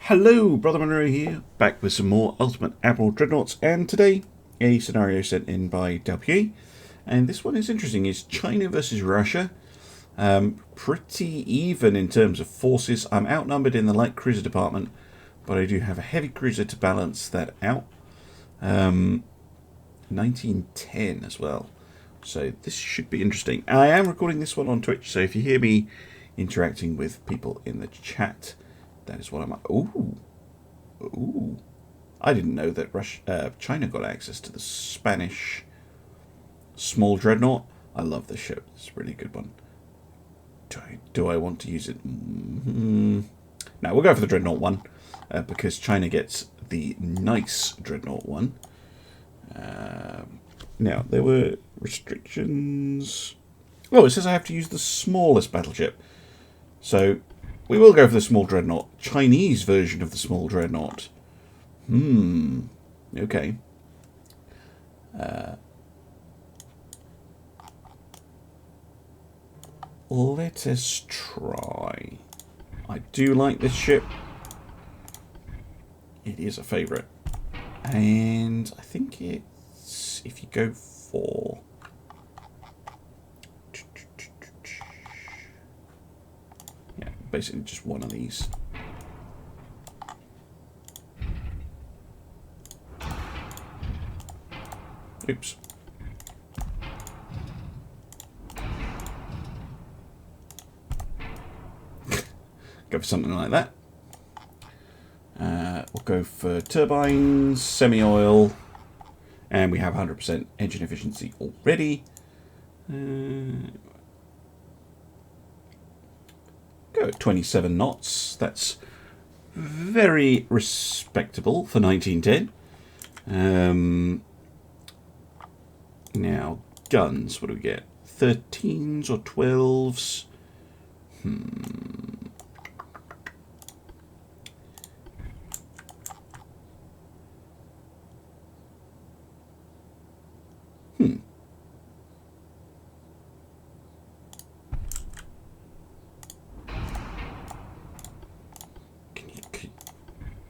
Hello, Brother Monroe here, back with some more Ultimate Admiral Dreadnoughts, and today a scenario sent in by Tuppy, and this one is interesting. It's China versus Russia. Pretty even in terms of forces. I'm outnumbered in the light cruiser department, but I do have a heavy cruiser to balance that out. 1910 as well. So this should be interesting. I am recording this one on Twitch, so if you hear me interacting with people in the chat, that is what I'm... Ooh. I didn't know that China got access to the Spanish small dreadnought. I love this ship. It's a really good one. Do I want to use it? No, we'll go for the dreadnought one, because China gets the nice dreadnought one. Now, there were restrictions. Oh, it says I have to use the smallest battleship. So, we will go for the small dreadnought. Chinese version of the small dreadnought. Okay. Let us try. I do like this ship. It is a favourite. And I think it's... if you go for... yeah, basically just one of these. Oops. Go for something like that. We'll go for turbines, semi-oil, and we have 100% engine efficiency already. Go at 27 knots. That's very respectable for 1910. Now, guns, what do we get? 13s or 12s?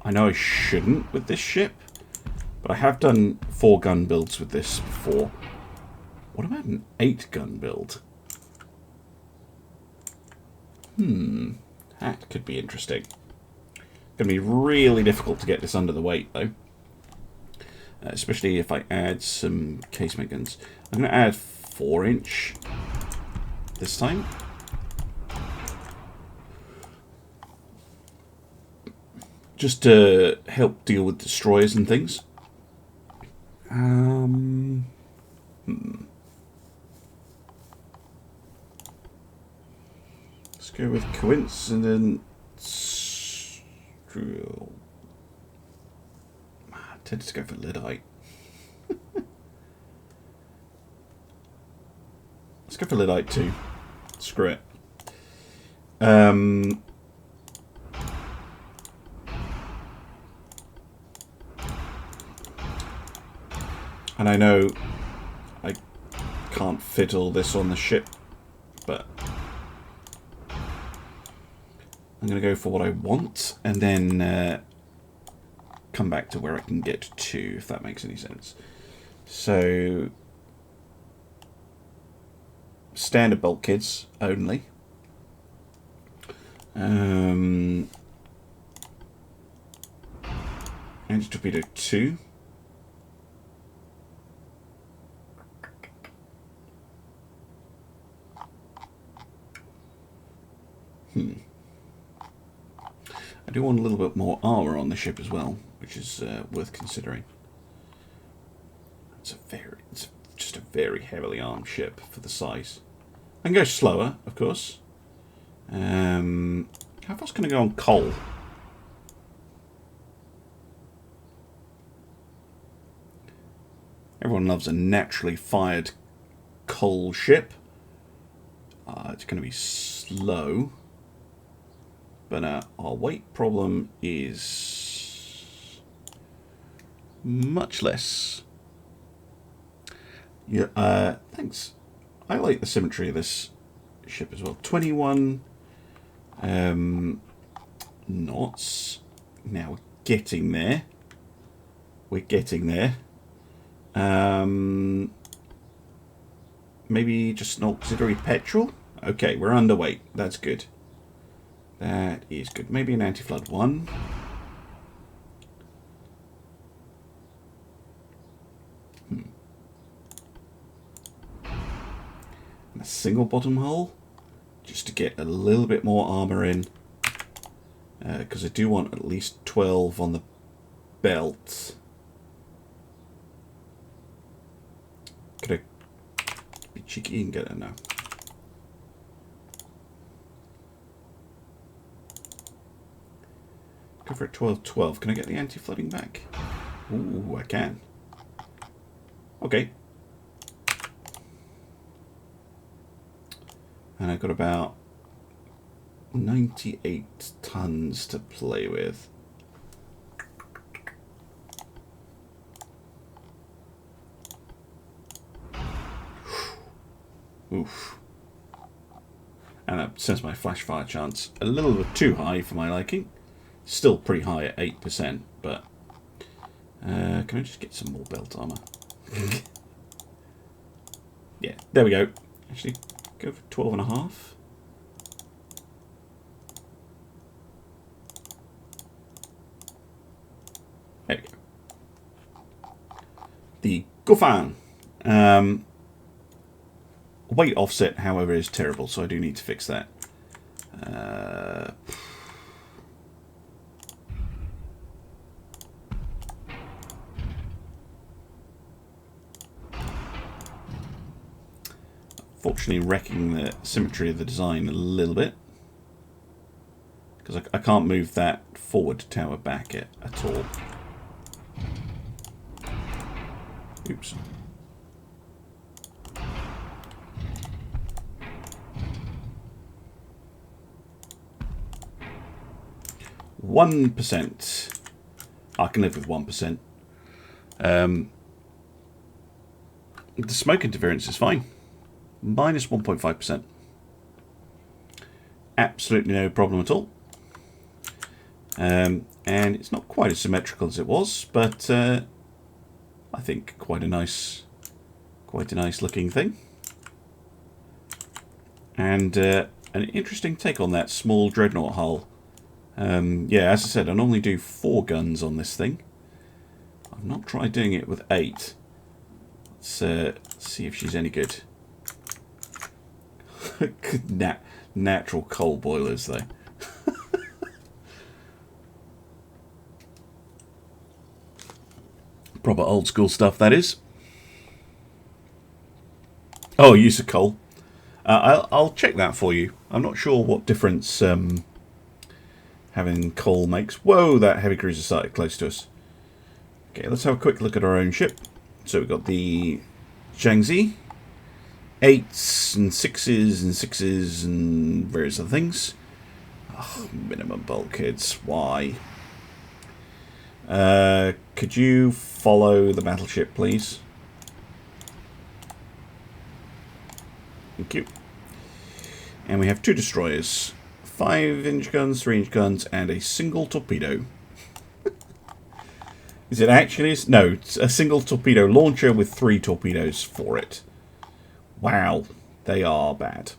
I know I shouldn't with this ship, but I have done 4-gun builds with this before. What about an 8-gun build? That could be interesting. Going to be really difficult to get this under the weight, though. Especially if I add some casemate guns. I'm going to add 4-inch this time. Just to help deal with destroyers and things. Let's go with coincidence. I tended to go for Lyddite. Let's go for Lyddite too. Screw it. And I know I can't fit all this on the ship, but I'm going to go for what I want and then come back to where I can get to, if that makes any sense. So, standard bulkheads only. Anti-torpedo 2. I do want a little bit more armour on the ship as well, which is worth considering. It's just a very heavily armed ship for the size. I can go slower, of course. How fast can I go on coal? Everyone loves a naturally fired coal ship. It's going to be slow. But our weight problem is much less. Yeah, thanks. I like the symmetry of this ship as well. 21 knots. Now we're getting there. We're getting there. Maybe just an auxiliary petrol? Okay, we're underweight. That's good. That is good. Maybe an anti-flood one. And a single bottom hull. Just to get a little bit more armour in. Because I do want at least 12 on the belt. Could I be cheeky and get it now? Go for a 12-12. Can I get the anti-flooding back? Ooh, I can. Okay. And I've got about 98 tons to play with. Oof. And that sends my flash fire chance a little bit too high for my liking. Still pretty high at 8%, but can I just get some more belt armor? Yeah, there we go. Actually, go for 12.5. There we go. The Goffin. Weight offset, however, is terrible, so I do need to fix that. Fortunately, wrecking the symmetry of the design a little bit. Because I can't move that forward tower back at all. Oops. %. I can live with 1%. The smoke interference is fine. Minus 1.5%. Absolutely no problem at all. And it's not quite as symmetrical as it was, but I think quite a nice looking thing. And an interesting take on that small dreadnought hull. Yeah, as I said, I normally do 4 guns on this thing. I've not tried doing it with 8. Let's see if she's any good. Natural coal boilers, though. Proper old school stuff, that is. Oh, use of coal. I'll check that for you. I'm not sure what difference having coal makes. Whoa, that heavy cruiser started close to us. Okay, let's have a quick look at our own ship. So we've got the Jiangxi. 8s and 6s and 6s and various other things. Oh, minimum bulkheads. Why? Could you follow the battleship, please? Thank you. And we have 2 destroyers. 5-inch guns, 3-inch guns, and a single torpedo. Is it actually? No, it's a single torpedo launcher with 3 torpedoes for it. Wow, they are bad.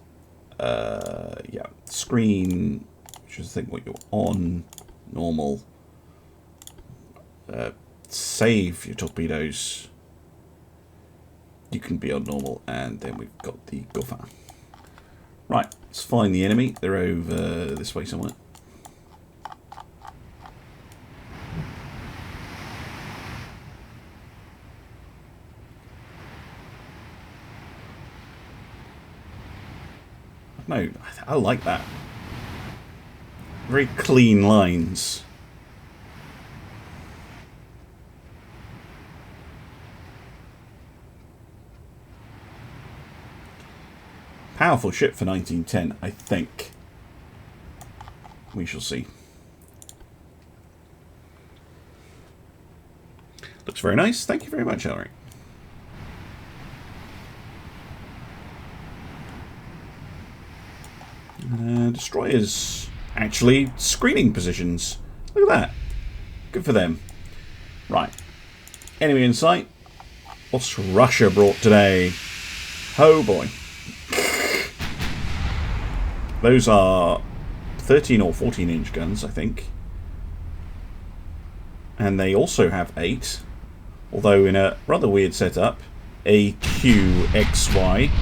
Yeah, screen. Just think what you're on. Normal. Save your torpedoes. You can be on normal, and then we've got the Goffin. Right, let's find the enemy. They're over this way somewhere. No, I like that. Very clean lines. Powerful ship for 1910, I think. We shall see. Looks very nice. Thank you very much, Alerik. Destroyers. Actually, screening positions. Look at that. Good for them. Right. Enemy in sight. What's Russia brought today? Oh boy. Those are 13 or 14 inch guns, I think. And they also have 8. Although in a rather weird setup. AQXY.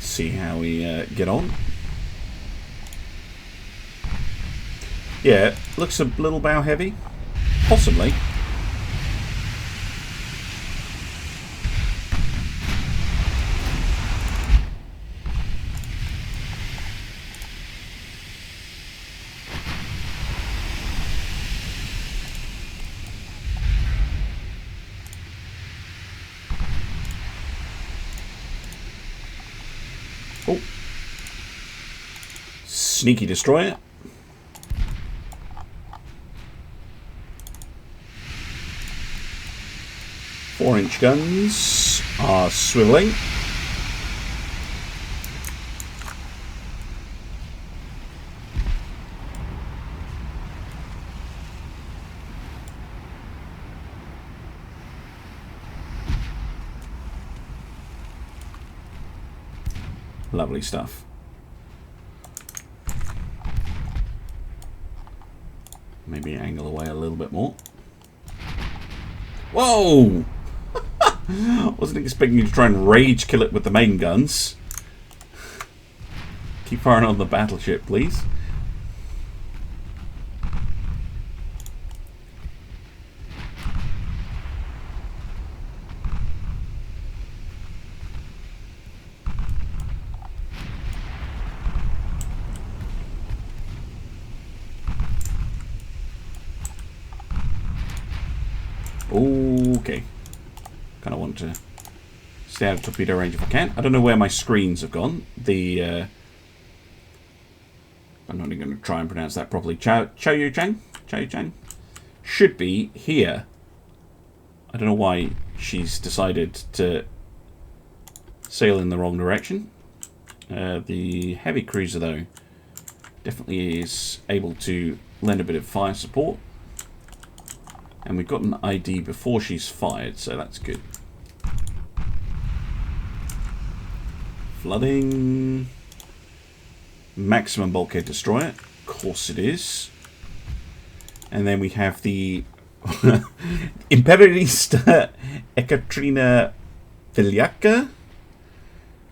See how we get on. Yeah, looks a little bow heavy. Possibly. Oh. Sneaky destroyer. Four-inch guns are swiveling. Lovely stuff. Maybe angle away a little bit more. Whoa! Wasn't expecting you to try and rage kill it with the main guns. Keep firing on the battleship, please. Okay. Kind of want to stay out of torpedo range if I can. I don't know where my screens have gone. I'm not even going to try and pronounce that properly. Chow Yu Chang should be here. I don't know why she's decided to sail in the wrong direction. The heavy cruiser, though, definitely is able to lend a bit of fire support. And we've got an ID before she's fired, so that's good. Flooding. Maximum bulkhead destroyer. Of course it is. And then we have the Imperialista Ekaterina Viliaka.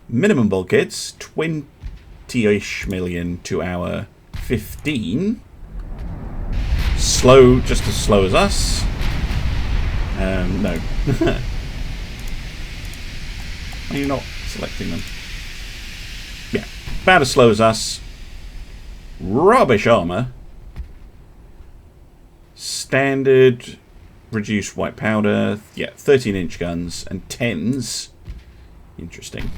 Minimum bulkheads, 20-ish million to our 15. Slow, just as slow as us. No. Why are you not selecting them? Yeah, about as slow as us. Rubbish armour. Standard reduced white powder. Yeah, 13-inch guns and 10s. Interesting.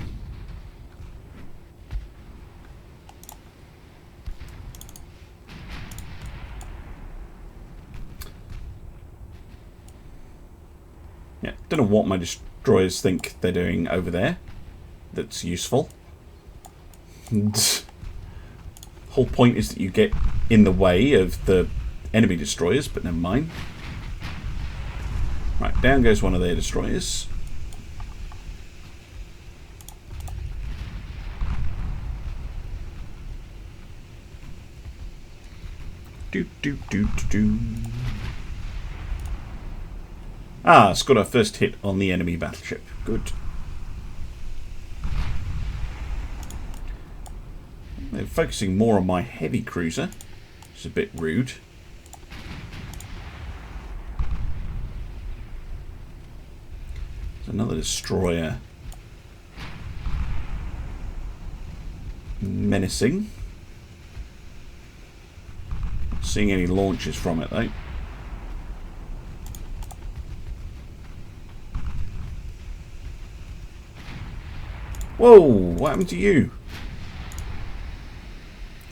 Yeah, don't know what my destroyers think they're doing over there. That's useful. Whole point is that you get in the way of the enemy destroyers, but never mind. Right, down goes one of their destroyers. Ah, it's got our first hit on the enemy battleship. Good. They're focusing more on my heavy cruiser, which is a bit rude. There's another destroyer. Menacing. Not seeing any launches from it though. Whoa, what happened to you?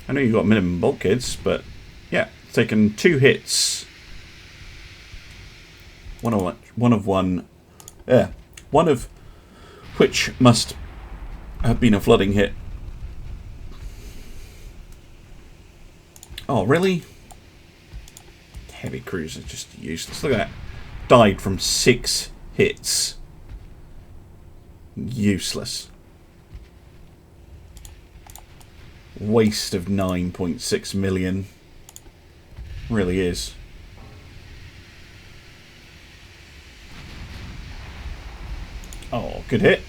I know you got minimum bulkheads, but yeah, taken 2 hits. One of which must have been a flooding hit. Oh, really? Heavy cruiser, just useless. Look at that. Died from 6 hits. Useless. Waste of 9.6 million. Really is. Oh, good hit.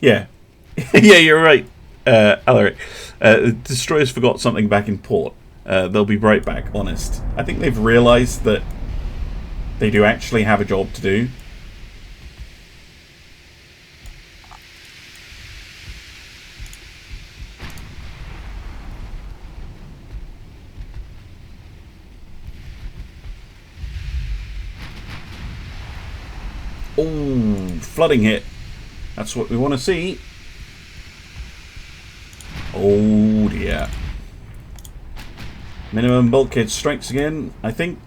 Yeah. Yeah, you're right, Alerik. The destroyers forgot something back in port. They'll be right back, honest. I think they've realised that they do actually have a job to do. Oh, flooding hit. That's what we want to see. Oh dear. Minimum bulkhead strikes again, I think.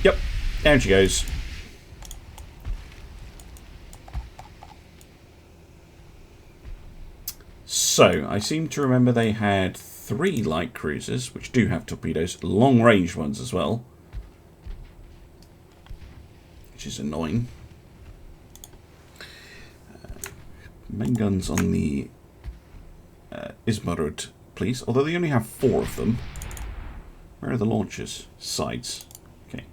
Yep, down she goes. So, I seem to remember they had 3 light cruisers, which do have torpedoes, long-range ones as well. Which is annoying. Main guns on the Ismarud, please. Although they only have 4 of them. Where are the launchers? Sides. Okay.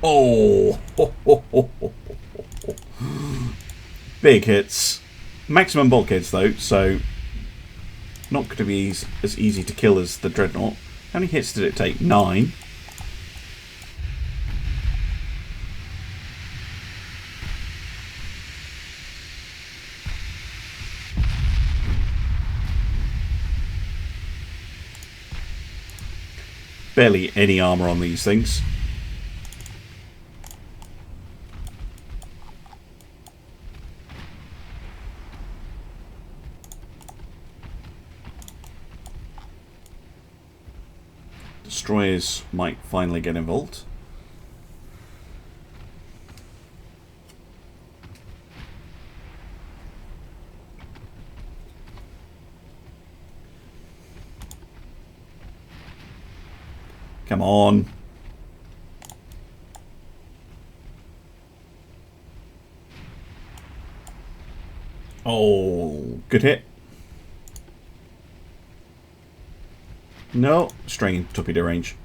Oh! Big hits. Maximum bulkheads though, so not going to be as easy to kill as the Dreadnought. How many hits did it take? 9. Barely any armour on these things. Destroyers might finally get involved. Come on. Oh, good hit. No, straying torpedo range.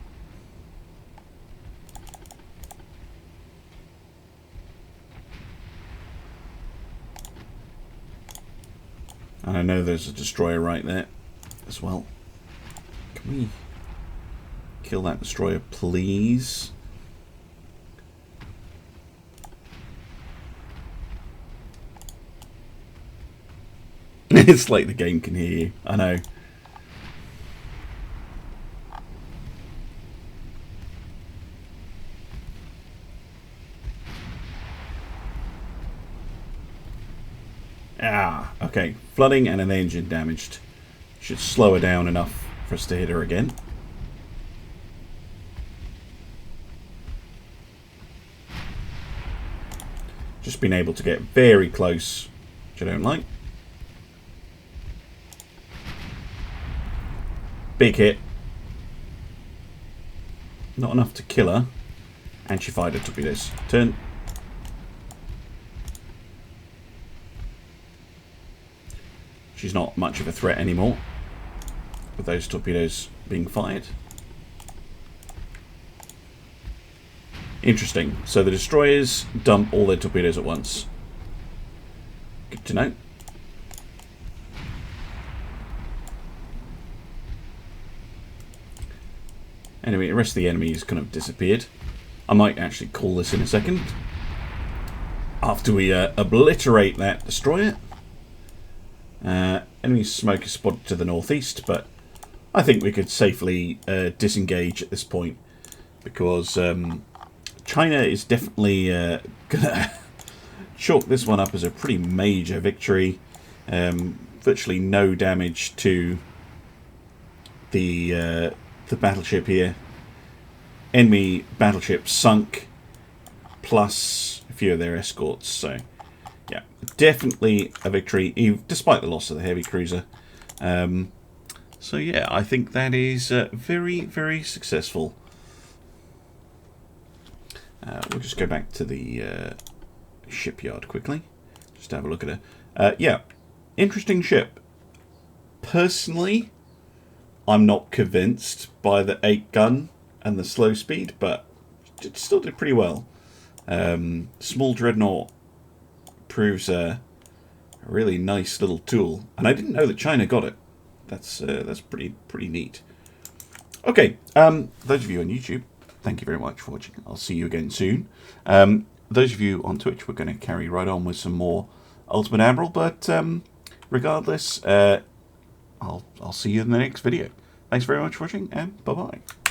And I know there's a destroyer right there as well. Can we kill that destroyer, please? It's like the game can hear you. I know. Ah, okay. Flooding and an engine damaged. Should slow her down enough for us to hit her again. Just been able to get very close, which I don't like. Big hit. Not enough to kill her. And she fired her torpedoes. Turn. She's not much of a threat anymore with those torpedoes being fired. Interesting. So the destroyers dump all their torpedoes at once. Good to know. Anyway, the rest of the enemy has kind of disappeared. I might actually call this in a second. After we obliterate that destroyer. Enemy smoke is spotted to the northeast, but I think we could safely disengage at this point, because China is definitely gonna chalk this one up as a pretty major victory. Virtually no damage to the battleship here. Enemy battleship sunk, plus a few of their escorts. So yeah, definitely a victory, despite the loss of the heavy cruiser. So yeah, I think that is very, very successful. We'll just go back to the shipyard quickly, just to have a look at it. Yeah, interesting ship. Personally, I'm not convinced by the 8-gun and the slow speed, but it still did pretty well. Small dreadnought proves a really nice little tool, and I didn't know that China got it. That's pretty neat. Okay, those of you on YouTube, thank you very much for watching. I'll see you again soon. Those of you on Twitch, we're going to carry right on with some more Ultimate Admiral, but regardless, I'll see you in the next video. Thanks very much for watching, and bye-bye.